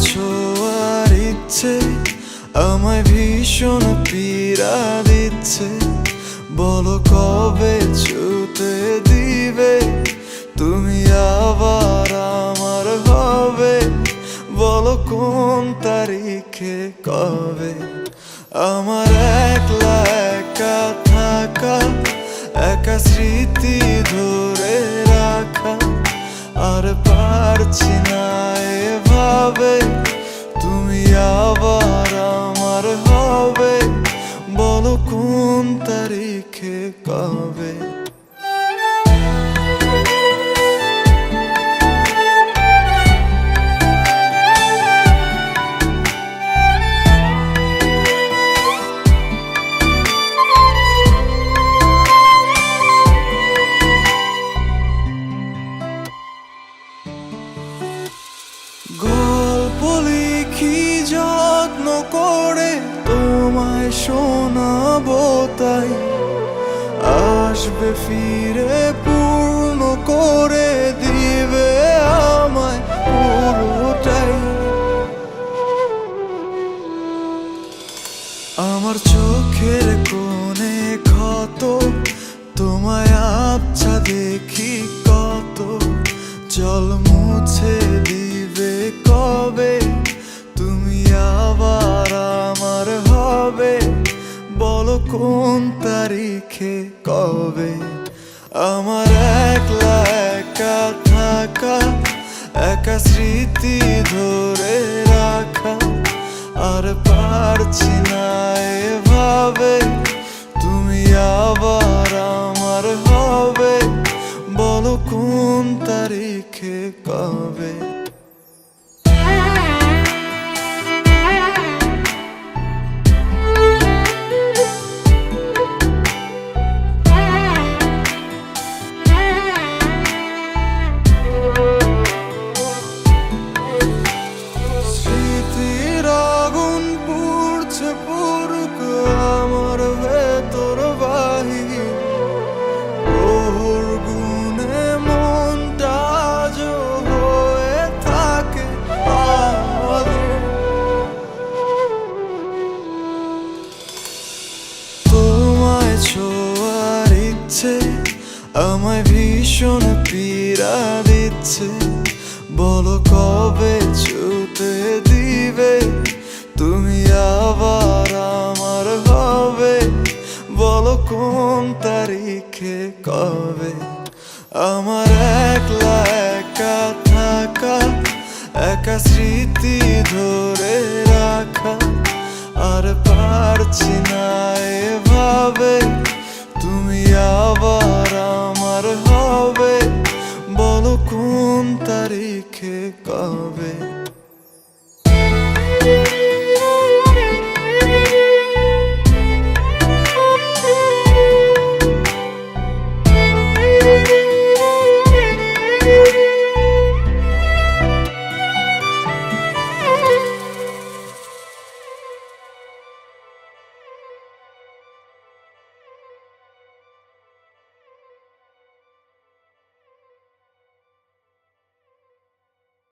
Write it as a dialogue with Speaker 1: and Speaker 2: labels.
Speaker 1: ছোঁয়ার ইচ্ছে আমায় ভীষণ পীড়া দিচ্ছে। বলো কবে ছুতে দিবে তুমি আবার আমার হবে? বলো কোন তারিখে কবে? আমার একলা একা থাকা, একা স্মৃতি ধরে রাখা, আর পারছি না এভাবে তুমি আবার আমার হবে। বলো কোন তারিখে কবে? গল্প লিখি যত্ন করে তোমায় শোনাবো, তাই আসবে ফিরে পূর্ণ করে দিবে আমায় পুরোটাই। আমার চোখের কোণে ক্ষত তোমায় আবছা দেখি কত, জল মুছে দিবে কবে তুমি আবার আমার হবে? বলো কোন তারিখে কবে? আমার একলা একা থাকা, একা স্মৃতি ধরে রাখা, আর পারছি না এভাবে তুমি আবার আমার হবে। বলো কোন তারিখে কবে? স্মৃতির আগুন পুড়ছে পুরুক আমার ভেতর বাহির, ওর গুণে মনটা আজও হয়ে থাকে আমাদের। তোমায় ছোঁয়ার ইচ্ছে আমায় ভীষণ পীড়া দিচ্ছে। বলো কবে ছুতে দিবে তুমি আবার আমার হবে? বলো কোন তারিখে কবে? আমার একলা একা থাকা, একা স্মৃতি ধরে রাখা, আর পারছি না এভাবে তুমি আবার আমার হবে। বলো কোন তারিখে কবে?